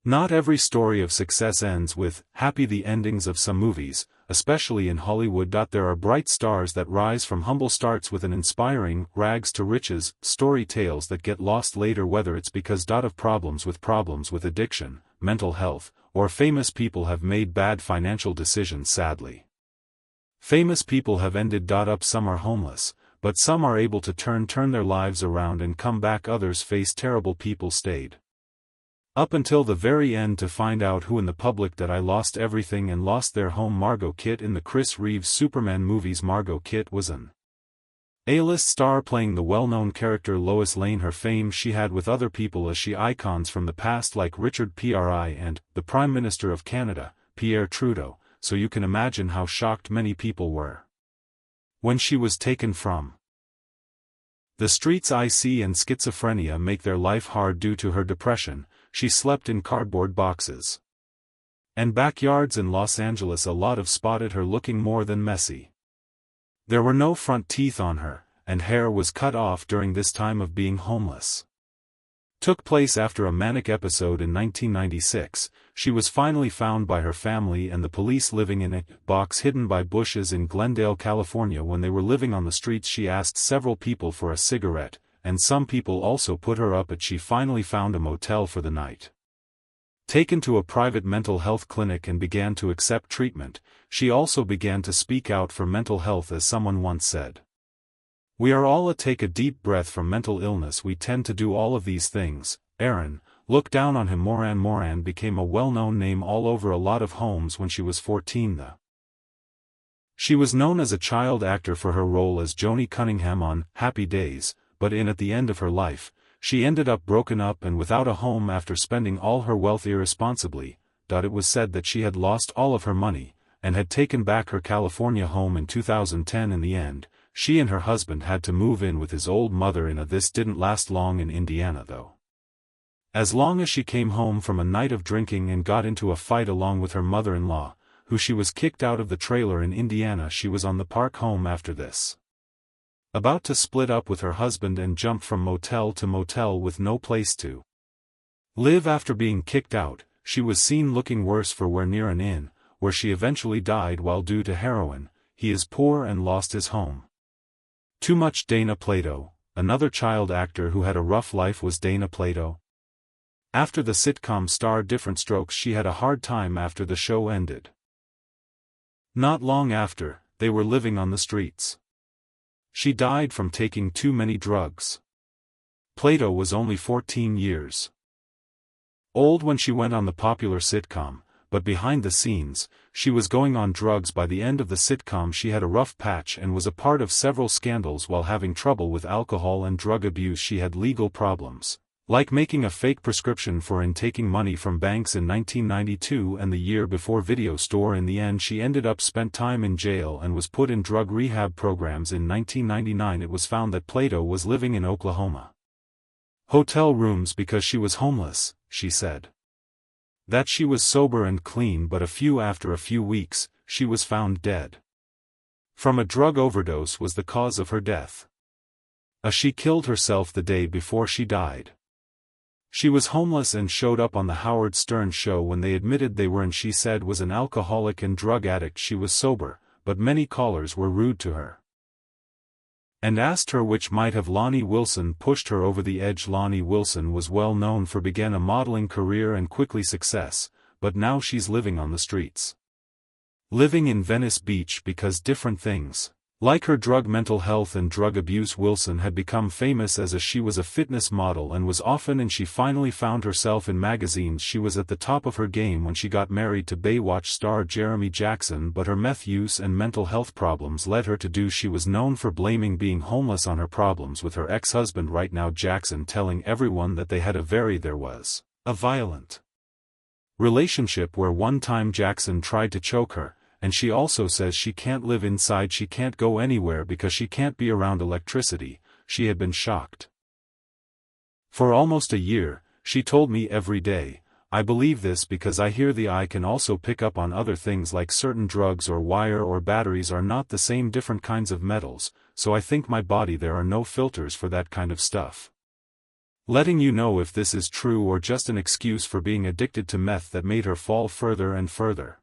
Not every story of success ends with happy. The endings of some movies, especially in Hollywood. There are bright stars that rise from humble starts with an inspiring rags to riches story, tales that get lost later, whether it's because of problems with addiction, mental health, or famous people have made bad financial decisions. Sadly, famous people have ended up. Some are homeless, but some are able to turn their lives around and come back. Others face terrible people stayed up until the very end to find out who in the public that I lost everything and lost their home. Margot Kit in the Chris Reeves Superman movies. Margot Kit was an A-list star playing the well-known character Lois Lane. Her fame she had with other people as she icons from the past like Richard Pri and the Prime Minister of Canada, Pierre Trudeau, so you can imagine how shocked many people were when she was taken from the streets. IC and schizophrenia make their life hard due to her depression. She slept in cardboard boxes and backyards in Los Angeles. A lot of spotted her looking more than messy. There were no front teeth on her, and hair was cut off during this time of being homeless. Took place after a manic episode in 1996. She was finally found by her family and the police living in a box hidden by bushes in Glendale, California. When they were living on the streets, she asked several people for a cigarette, and some people also put her up. She finally found a motel for the night. Taken to a private mental health clinic and began to accept treatment. She also began to speak out for mental health, as someone once said, "We are all take a deep breath from mental illness. We tend to do all of these things." Aaron, look down on him. Moran became a well-known name all over a lot of homes when she was 14. She was known as a child actor for her role as Joni Cunningham on Happy Days, but at the end of her life, she ended up broken up and without a home after spending all her wealth irresponsibly. It was said that she had lost all of her money, and had taken back her California home in 2010. In the end, she and her husband had to move in with his old mother. This didn't last long in Indiana though. As long as she came home from a night of drinking and got into a fight along with her mother-in-law, who she was kicked out of the trailer in Indiana. She was on the park home after this, about to split up with her husband and jump from motel to motel with no place to live. After being kicked out, she was seen looking worse for wear near an inn, where she eventually died while due to heroin. He is poor and lost his home too much. Dana Plato, another child actor who had a rough life, was Dana Plato. After the sitcom star Different Strokes, she had a hard time after the show ended. Not long after, they were living on the streets. She died from taking too many drugs. Plato was only 14 years old when she went on the popular sitcom, but behind the scenes, she was going on drugs. By the end of the sitcom, she had a rough patch and was a part of several scandals while having trouble with alcohol and drug abuse. She had legal problems, like making a fake prescription for and taking money from banks in 1992 and the year before video store. In the end, she ended up spent time in jail and was put in drug rehab programs. In 1999 it was found that Plato was living in Oklahoma hotel rooms because she was homeless. She said that she was sober and clean, but after a few weeks, she was found dead. From a drug overdose was the cause of her death. She killed herself the day before she died. She was homeless and showed up on the Howard Stern show when they admitted they were, and she said was an alcoholic and drug addict. She was sober, but many callers were rude to her and asked her which might have Lonnie Wilson pushed her over the edge. Lonnie Wilson was well known for began a modeling career and quickly success, but now she's living on the streets. Living in Venice Beach because different things, like her mental health and drug abuse. Wilson had become famous as she was a fitness model and was often, and she finally found herself in magazines. She was at the top of her game when she got married to Baywatch star Jeremy Jackson, but her meth use and mental health problems led her to do. She was known for blaming being homeless on her problems with her ex-husband. Right now Jackson telling everyone that they had there was a violent relationship where one time Jackson tried to choke her. And she also says she can't live inside, she can't go anywhere because she can't be around electricity. She had been shocked for almost a year. She told me every day, "I believe this because I hear the eye can also pick up on other things like certain drugs or wire or batteries are not the same, different kinds of metals, so I think my body there are no filters for that kind of stuff." letting you know if this is true or just an excuse for being addicted to meth that made her fall further and further.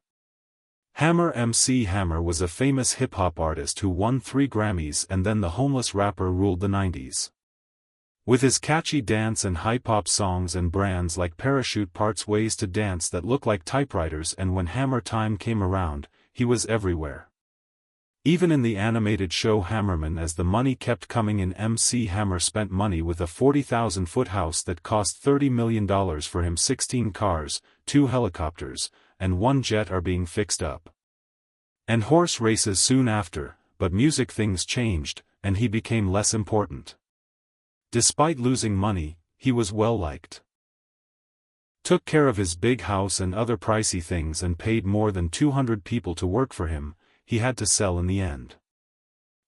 Hammer MC Hammer was a famous hip-hop artist who won 3 Grammys, and then the homeless rapper ruled the 90s. With his catchy dance and hype-hop songs and brands like Parachute Parts ways to dance that look like typewriters, and when Hammer time came around, he was everywhere. Even in the animated show Hammerman, as the money kept coming in, MC Hammer spent money with a 40,000-foot house that cost $30 million for him. 16 cars, 2 helicopters, and 1 jet are being fixed up. And horse races soon after, but music things changed, and he became less important. Despite losing money, he was well liked. Took care of his big house and other pricey things and paid more than 200 people to work for him. He had to sell in the end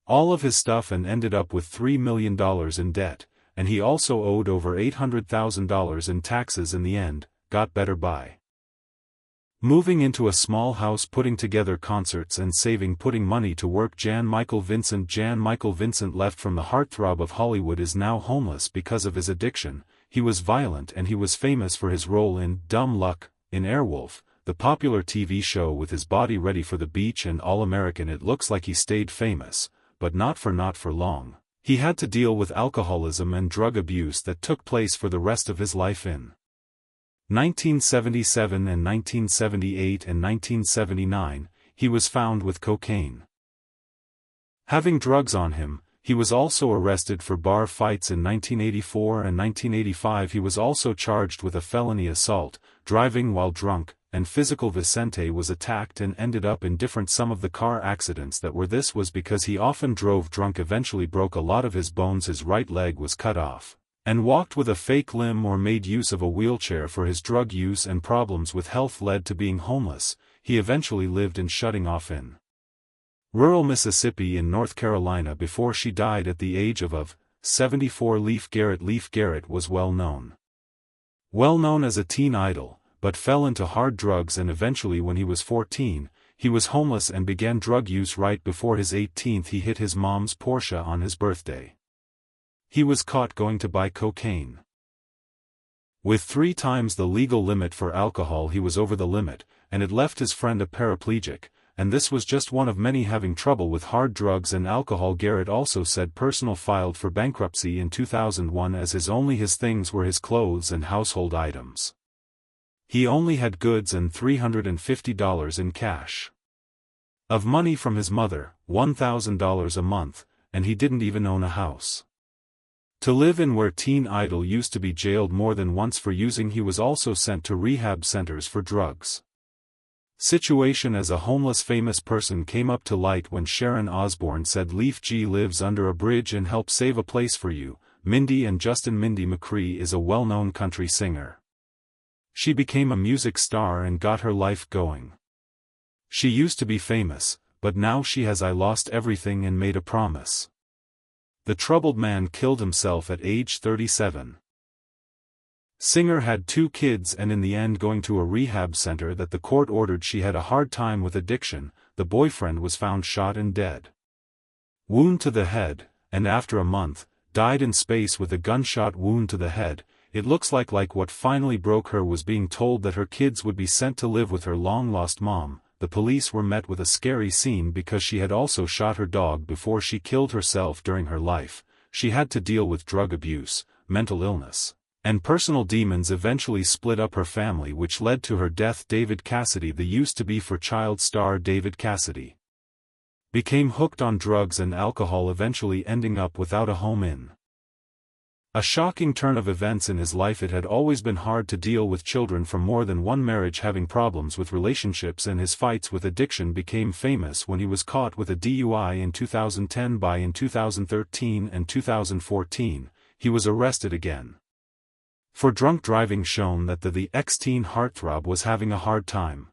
all of his stuff and ended up with $3 million in debt, and he also owed over $800,000 in taxes in the end. Got better by moving into a small house, putting together concerts and saving, putting money to work. Jan Michael Vincent left from the heartthrob of Hollywood, is now homeless because of his addiction. He was violent and he was famous for his role in Dumb Luck, in Airwolf, the popular TV show, with his body ready for the beach and All-American. It looks like he stayed famous, but not for long. He had to deal with alcoholism and drug abuse that took place for the rest of his life. In 1977 and 1978 and 1979, he was found with cocaine having drugs on him. He was also arrested for bar fights in 1984 and 1985. He was also charged with a felony assault, driving while drunk, and physical. Vicente was attacked and ended up in diff'rent. Some of the car accidents that were this was because he often drove drunk, eventually broke a lot of his bones. His right leg was cut off, and walked with a fake limb or made use of a wheelchair for his drug use, and problems with health led to being homeless. He eventually lived in shutting off in rural Mississippi in North Carolina before she died at the age of 74. Leif Garrett was well known as a teen idol, but fell into hard drugs, and eventually when he was 14, he was homeless and began drug use. Right before his 18th, he hit his mom's Porsche on his birthday. He was caught going to buy cocaine. With 3 times the legal limit for alcohol, he was over the limit, and it left his friend a paraplegic, and this was just one of many having trouble with hard drugs and alcohol. Garrett also said personal filed for bankruptcy in 2001 as his things were his clothes and household items. He only had goods and $350 in cash of money from his mother, $1,000 a month, and he didn't even own a house to live in where teen idol used to be jailed more than once for using. He was also sent to rehab centers for drugs. Situation as a homeless famous person came up to light when Sharon Osbourne said Leif G lives under a bridge and help save a place for you. Mindy and Justin. Mindy McCree is a well-known country singer. She became a music star and got her life going. She used to be famous, but now she has I lost everything and made a promise. The troubled man killed himself at age 37. Singer had 2 kids and in the end going to a rehab center that the court ordered. She had a hard time with addiction. The boyfriend was found shot and dead. Wound to the head, and after a month, died in space with a gunshot wound to the head. It looks like what finally broke her was being told that her kids would be sent to live with her long-lost mom. The police were met with a scary scene because she had also shot her dog before she killed herself. During her life, she had to deal with drug abuse, mental illness, and personal demons. Eventually split up her family, which led to her death. David Cassidy, the used-to-be for child star David Cassidy, became hooked on drugs and alcohol, eventually ending up without a home. In a shocking turn of events in his life, it had always been hard to deal with children from more than one marriage, having problems with relationships, and his fights with addiction became famous when he was caught with a DUI in 2010. In 2013 and 2014, he was arrested again for drunk driving, shown that the ex-teen heartthrob was having a hard time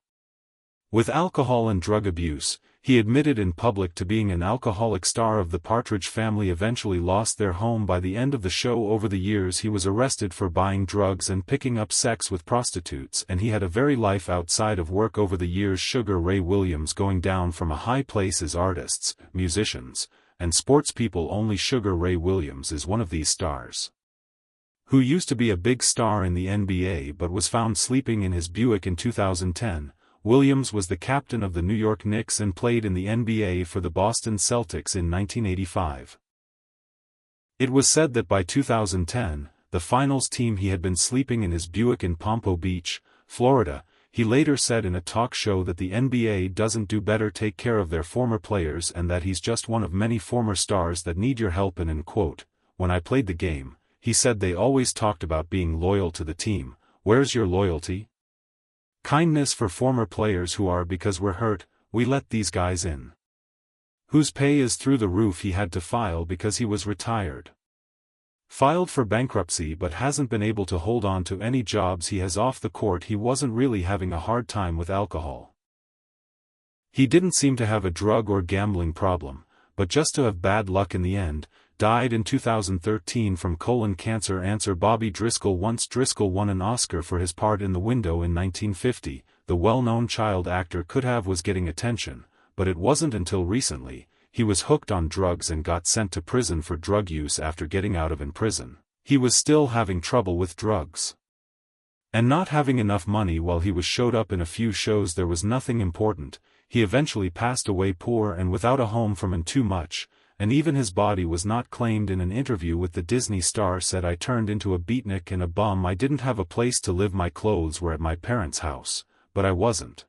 with alcohol and drug abuse. He admitted in public to being an alcoholic. Star of the Partridge Family eventually lost their home by the end of the show. Over the years he was arrested for buying drugs and picking up sex with prostitutes, and he had a very life outside of work. Over the years, Sugar Ray Williams going down from a high place as artists, musicians, and sports people. Only Sugar Ray Williams is one of these stars. who used to be a big star in the NBA but was found sleeping in his Buick in 2010. Williams was the captain of the New York Knicks and played in the NBA for the Boston Celtics in 1985. It was said that by 2010, the finals team, he had been sleeping in his Buick in Pompano Beach, Florida. He later said in a talk show that the NBA doesn't do better take care of their former players and that he's just one of many former stars that need your help. And in quote, "When I played the game," he said, "they always talked about being loyal to the team. Where's your loyalty? Kindness for former players who are, because we're hurt, we let these guys in. Whose pay is through the roof." He had to file because he was retired. Filed for bankruptcy but hasn't been able to hold on to any jobs he has off the court. He wasn't really having a hard time with alcohol. He didn't seem to have a drug or gambling problem, but just to have bad luck in the end. Died in 2013 from colon cancer. Answer: Bobby Driscoll. Once Driscoll won an Oscar for his part in The Window in 1950, the well-known child actor could have was getting attention, but it wasn't until recently. He was hooked on drugs and got sent to prison for drug use. After getting out of prison, he was still having trouble with drugs and not having enough money. While he was showed up in a few shows, there was nothing important. He eventually passed away poor and without a home from too much, and even his body was not claimed. In an interview with the Disney star said, "I turned into a beatnik and a bum. I didn't have a place to live. My clothes were at my parents' house, but I wasn't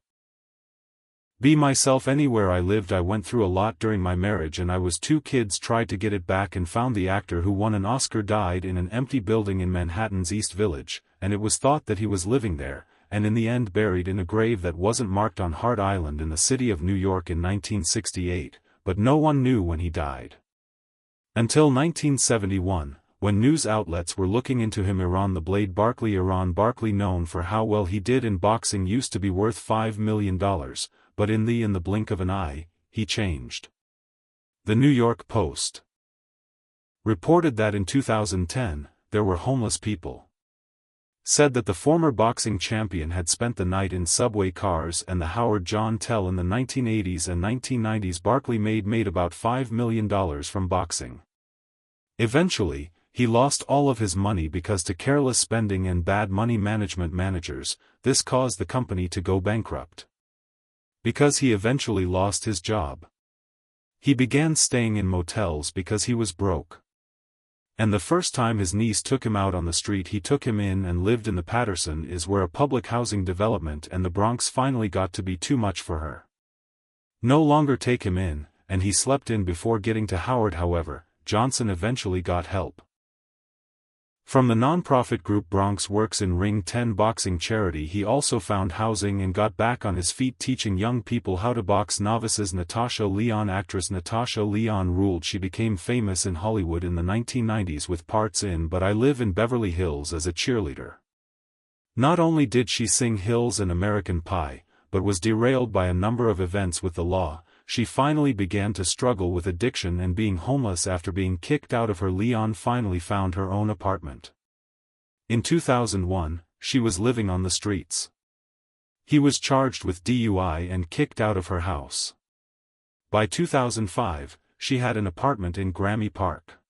be myself anywhere I lived. I went through a lot during my marriage and I was 2 kids, tried to get it back and found." The actor who won an Oscar died in an empty building in Manhattan's East Village, and it was thought that he was living there, and in the end buried in a grave that wasn't marked on Hart Island in the city of New York in 1968, but no one knew when he died. Until 1971, when news outlets were looking into him. Iran the Blade Barkley. Iran Barkley, known for how well he did in boxing, used to be worth $5 million. But in the blink of an eye, he changed. The New York Post reported that in 2010, there were homeless people. Said that the former boxing champion had spent the night in subway cars and the Howard John Tell. In the 1980s and 1990s, Barkley made about $5 million from boxing. Eventually, he lost all of his money because to careless spending and bad money management managers. This caused the company to go bankrupt. Because he eventually lost his job, he began staying in motels because he was broke. And the first time his niece took him out on the street, he took him in and lived in the Patterson is where a public housing development, and the Bronx finally got to be too much for her. No longer take him in, and he slept in before getting to Howard. However, Johnson eventually got help from the nonprofit group Bronx Works in Ring 10 boxing charity. He also found housing and got back on his feet, teaching young people how to box. Novices. Natasha Lyonne. Actress Natasha Lyonne ruled. She became famous in Hollywood in the 1990s with parts in But I Live in Beverly Hills as a cheerleader. Not only did she sing Hills and American Pie, but was derailed by a number of events with the law. She finally began to struggle with addiction and being homeless after being kicked out of her. Lyonne finally found her own apartment. In 2001, she was living on the streets. He was charged with DUI and kicked out of her house. By 2005, she had an apartment in Grammy Park.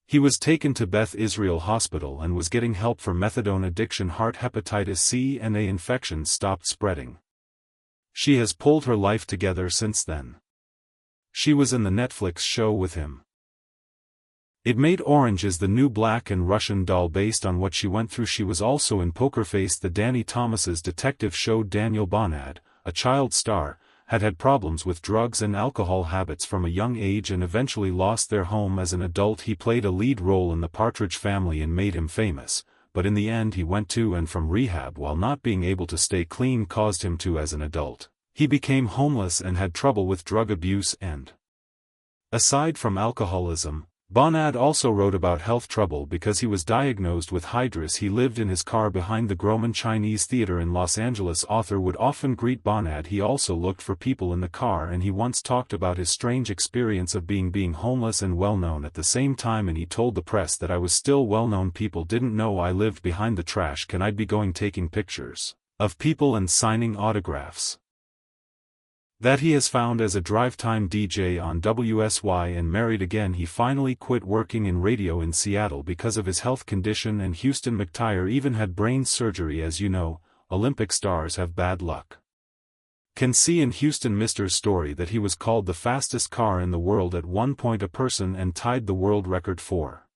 He was taken to Beth Israel Hospital and was getting help for methadone addiction. Heart hepatitis C and A infections stopped spreading. She has pulled her life together since then. She was in the Netflix show with him. It Made Orange is the New Black and Russian Doll based on what she went through. She was also in Poker Face, the Danny Thomas's detective show. Daniel Bonad, a child star, had problems with drugs and alcohol habits from a young age and eventually lost their home as an adult. He played a lead role in The Partridge Family and made him famous, but in the end he went to and from rehab while not being able to stay clean caused him to. As an adult, he became homeless and had trouble with drug abuse and, aside from alcoholism, Bonad also wrote about health trouble because he was diagnosed with hydris. He lived in his car behind the Groman Chinese Theater in Los Angeles. Author would often greet Bonad. He also looked for people in the car, and he once talked about his strange experience of being homeless and well-known at the same time. And he told the press that I was still well-known. People didn't know I lived behind the trash can. I'd be going taking pictures of people and signing autographs. that he has found as a drive-time DJ on WSY and married again. He finally quit working in radio in Seattle because of his health condition, and Houston McTire even had brain surgery. As you know, Olympic stars have bad luck. Can see in Houston Mr's story that he was called the fastest car in the world at one point, a person, and tied the world record for